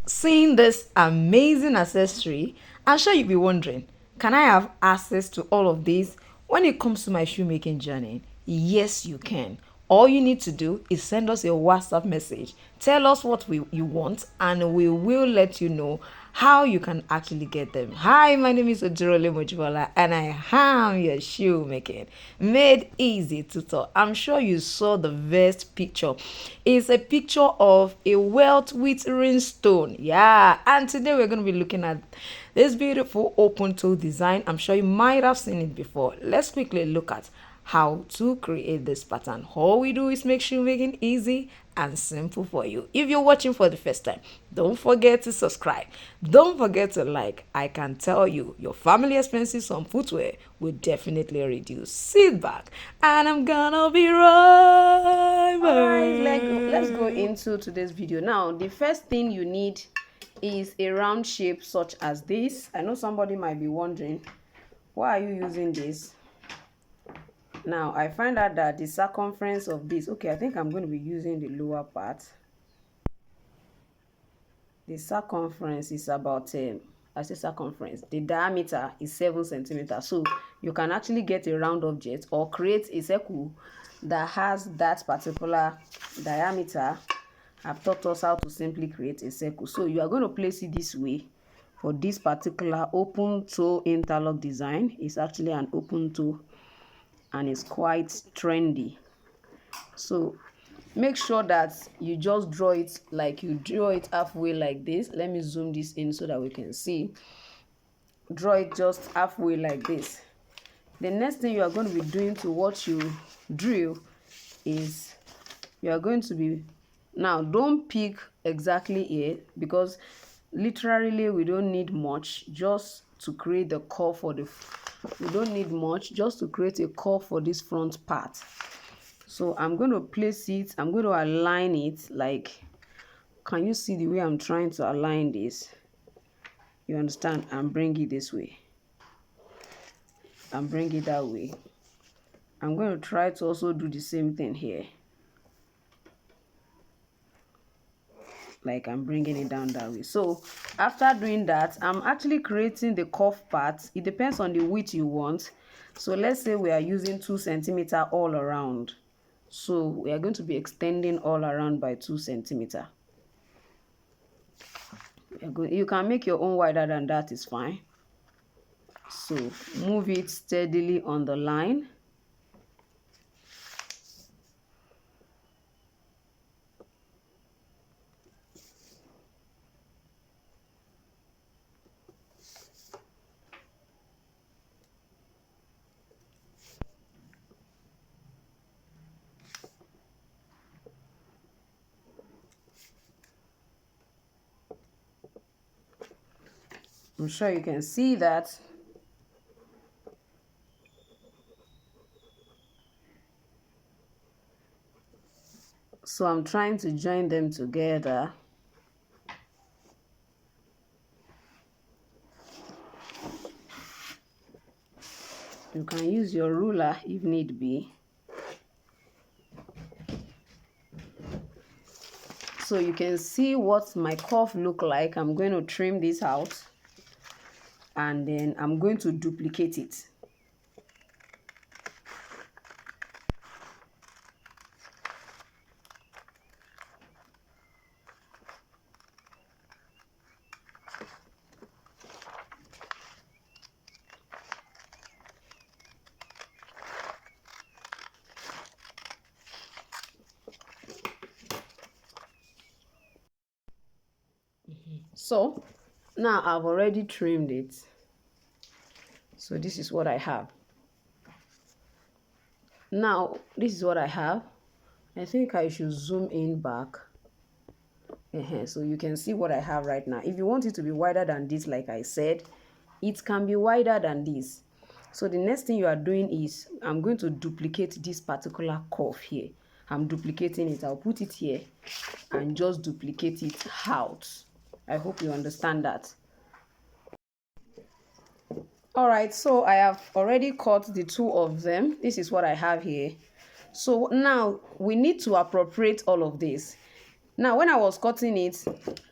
Seeing this amazing accessory, I'm sure you'll be wondering, can I have access to all of these when it comes to my shoemaking journey? Yes, you can. All you need to do is send us a WhatsApp message. Tell us what you want, and we will let you know how you can actually get them. Hi, my name is Ojurole Mojibola, and I am your shoemaking made easy tutor. I'm sure you saw the first picture. It's a picture of a welt with rhinestone. Yeah, and today we're going to be looking at this beautiful open toe design. I'm sure you might have seen it before. Let's quickly look at how to create this pattern. All we do is make shoemaking easy and simple for you. If you're watching for the first time, don't forget to subscribe. Don't forget to like. I can tell you, your family expenses on footwear will definitely reduce. Sit back and I'm gonna be right back. Alright, let's go into today's video. Now, the first thing you need is a round shape such as this. I know somebody might be wondering, why are you using this? Now, I find out that the circumference of this, okay, I think I'm going to be using the lower part. The circumference is about, I say circumference, the diameter is 7 centimeters. So you can actually get a round object or create a circle that has that particular diameter. I've taught us how to simply create a circle. So you are going to place it this way. For this particular open toe interlock design, it's actually an open toe and it's quite trendy. So make sure that you just draw it like you draw it halfway like this. Let me zoom this in so that we can see. Draw it just halfway like this. The next thing you are going to be doing to what you drew is you are going to be, now don't pick exactly here, because literally we don't need much just to create the curve for the, we don't need much just to create a curve for this front part. So I'm going to place it, I'm going to align it like, can you see the way I'm trying to align this? You understand? And bring it this way. And bring it that way. I'm going to try to also do the same thing here. Like I'm bringing it down that way. So after doing that, I'm actually creating the curve part. It depends on the width you want. So let's say we are using 2 centimeters all around. So we are going to be extending all around by 2 centimeters. You can make your own wider than that, is fine. So move it steadily on the line. I'm sure you can see that. So I'm trying to join them together. You can use your ruler if need be. So you can see what my curve look like. I'm going to trim this out and then I'm going to duplicate it. So now I've already trimmed it. So this is what I have. Now this is what I have. I think I should zoom in back. So you can see what I have right now. If you want it to be wider than this, like I said, it can be wider than this. So the next thing you are doing is I'm going to duplicate this particular curve here. I'm duplicating it. I'll put it here and just duplicate it out. I hope you understand that. All right, so I have already cut the two of them. This is what I have here. So now we need to appropriate all of this. Now, when I was cutting it,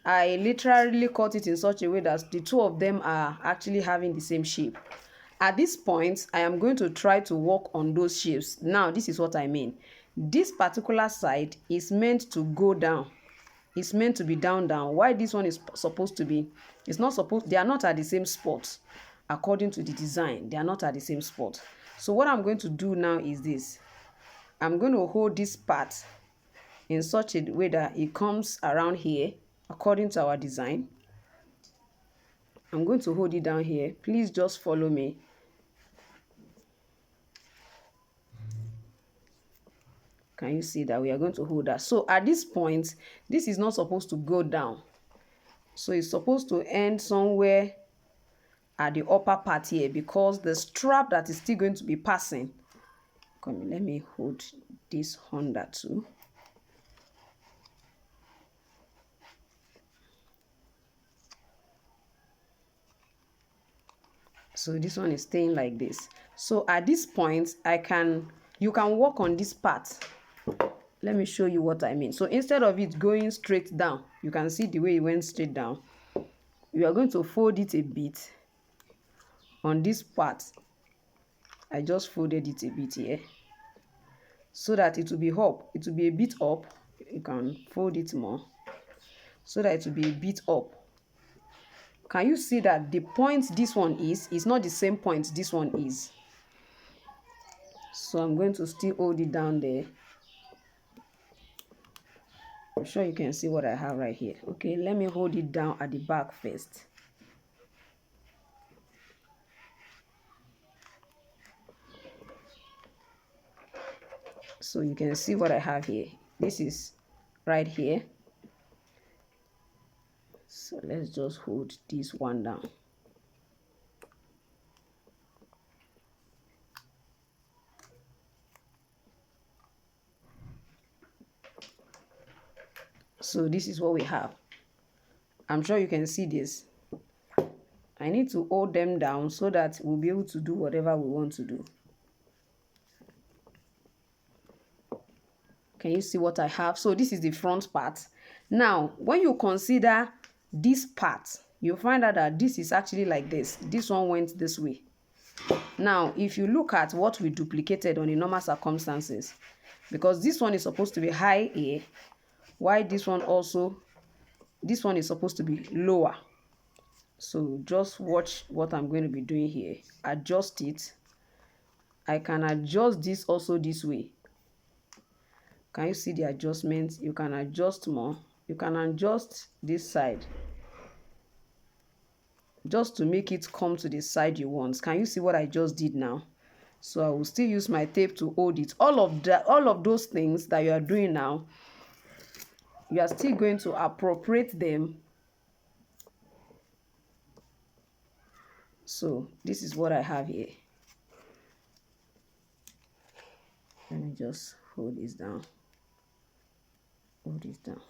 I literally cut it in such a way that the two of them are actually having the same shape. At this point, I am going to try to work on those shapes. Now, this is what I mean. This particular side is meant to go down. It's meant to be down. Why this one is supposed to be? It's not supposed. They are not at the same spot. According to the design, they are not at the same spot. So what I'm going to do now is this. I'm going to hold this part in such a way that it comes around here according to our design. I'm going to hold it down here. Please just follow me. Can you see that we are going to hold that? So at this point, this is not supposed to go down. So it's supposed to end somewhere at the upper part here, because the strap that is still going to be passing. Come, let me hold this Honda too. So this one is staying like this. So at this point, you can work on this part. Let me show you what I mean. So instead of it going straight down, you can see the way it went straight down. You are going to fold it a bit on this part. I just folded it a bit here so that it will be up. It will be a bit up. You can fold it more so that it will be a bit up. Can you see that the point this one is not the same point this one is? So I'm going to still hold it down there. I'm sure you can see what I have right here. Okay, let me hold it down at the back first. So you can see what I have here. This is right here. So let's just hold this one down. So this is what we have. I'm sure you can see this. I need to hold them down so that we'll be able to do whatever we want to do. Can you see what I have? So this is the front part. Now, when you consider this part, you'll find out that this is actually like this. This one went this way. Now, if you look at what we duplicated on the normal circumstances, because this one is supposed to be high here, while this one is supposed to be lower. So just watch what I'm going to be doing here. Adjust it. I can adjust this also this way. Can you see the adjustments? You can adjust more. You can adjust this side just to make it come to the side you want. Can you see what I just did now? So I will still use my tape to hold it. All of those things that you are doing now, you are still going to appropriate them. So this is what I have here. Let me just hold this down. Hold this down.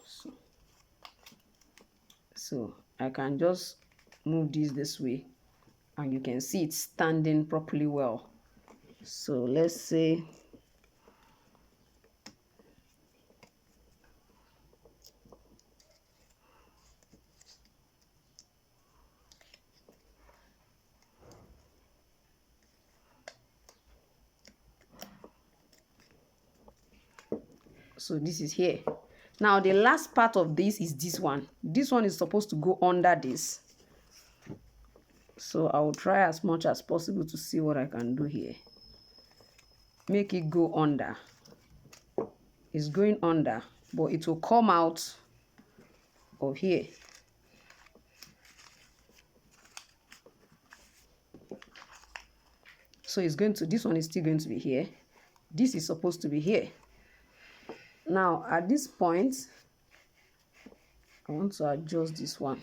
So I can just move this way, and you can see it's standing properly well. So let's say so this is here. Now the last part of this is this one. This one is supposed to go under this. So I will try as much as possible to see what I can do here. Make it go under. It's going under, but it will come out of here. So it's going to, this one is still going to be here. This is supposed to be here. Now at this point, I want to adjust this one.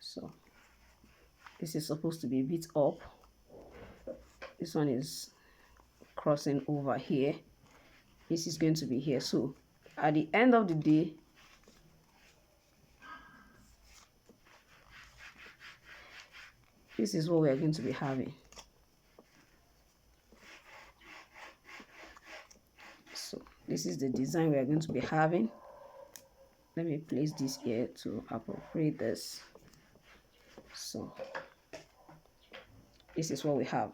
So this is supposed to be a bit up. This one is crossing over here. This is going to be here. So at the end of the day, this is what we are going to be having. This is the design we are going to be having. Let me place this here to appropriate this. So this is what we have.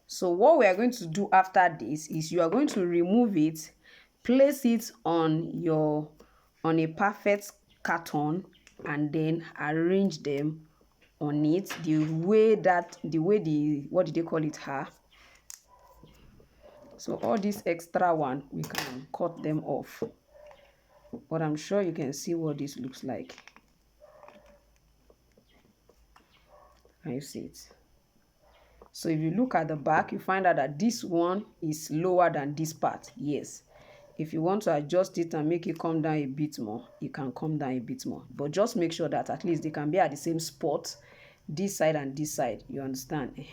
So what we are going to do after this is you are going to remove it, place it on a perfect carton, and then arrange them on it the way the what did they call it, her. So all this extra one, we can cut them off, but I'm sure you can see what this looks like. Can you see it? So if you look at the back, you find out that this one is lower than this part. Yes, if you want to adjust it and make it come down a bit more, it can come down a bit more, but just make sure that at least they can be at the same spot, this side and this side. You understand?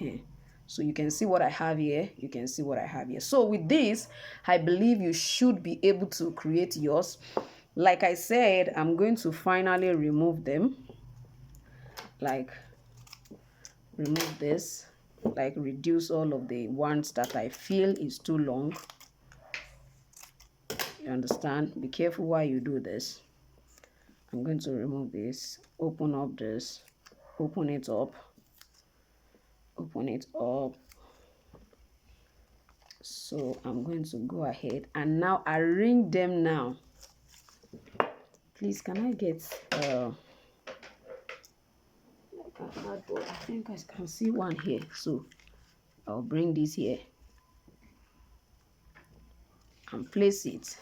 So you can see what I have here. You can see what I have here. So with this, I believe you should be able to create yours. Like I said, I'm going to finally remove them. Like remove this, like reduce all of the ones that I feel is too long. You understand? Be careful while you do this. I'm going to remove this, open up this, open it up, open it up. So I'm going to go ahead and now arrange them now. Please, can I get I think I can see one here, so I'll bring this here and place it,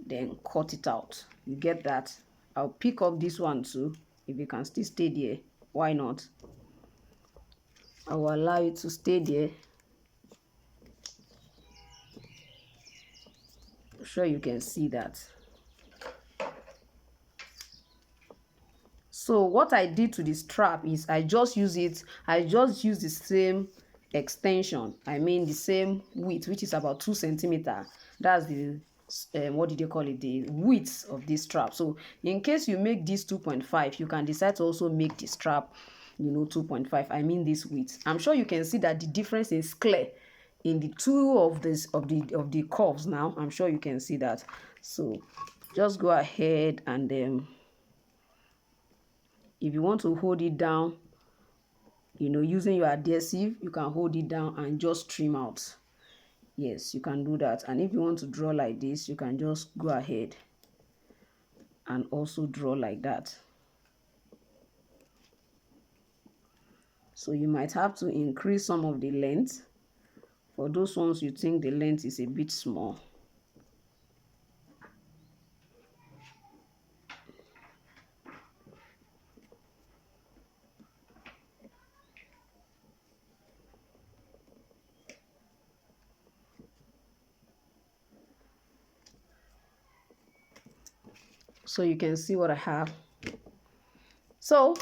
then cut it out. You get that? I'll pick up this one too. If you can still stay there, why not? I will allow you to stay there. I'm sure you can see that. So what I did to the strap is I just use the same extension, I mean the same width, which is about 2 centimeters. That's the what did they call it, the width of this strap. So in case you make this 2.5, you can decide to also make the strap, 2.5. I mean this width. I'm sure you can see that the difference is clear in the two of the curves. Now I'm sure you can see that. So just go ahead and if you want to hold it down, using your adhesive, you can hold it down and just trim out. Yes, you can do that. And if you want to draw like this, you can just go ahead and also draw like that. So you might have to increase some of the length for those ones you think the length is a bit small. So you can see what I have. So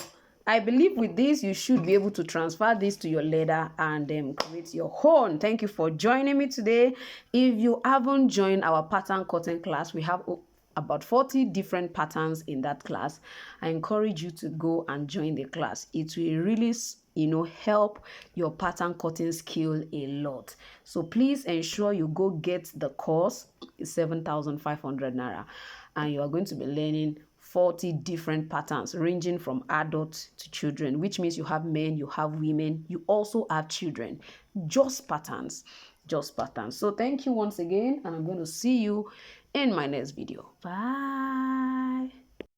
I believe with this, you should be able to transfer this to your leather and create your own. Thank you for joining me today. If you haven't joined our pattern cutting class, we have about 40 different patterns in that class. I encourage you to go and join the class. It will really help your pattern cutting skill a lot. So please ensure you go get the course. It's 7,500 naira, and you are going to be learning 40 different patterns ranging from adults to children, which means you have men, you have women, you also have children. Just patterns. So thank you once again, and I'm going to see you in my next video. Bye.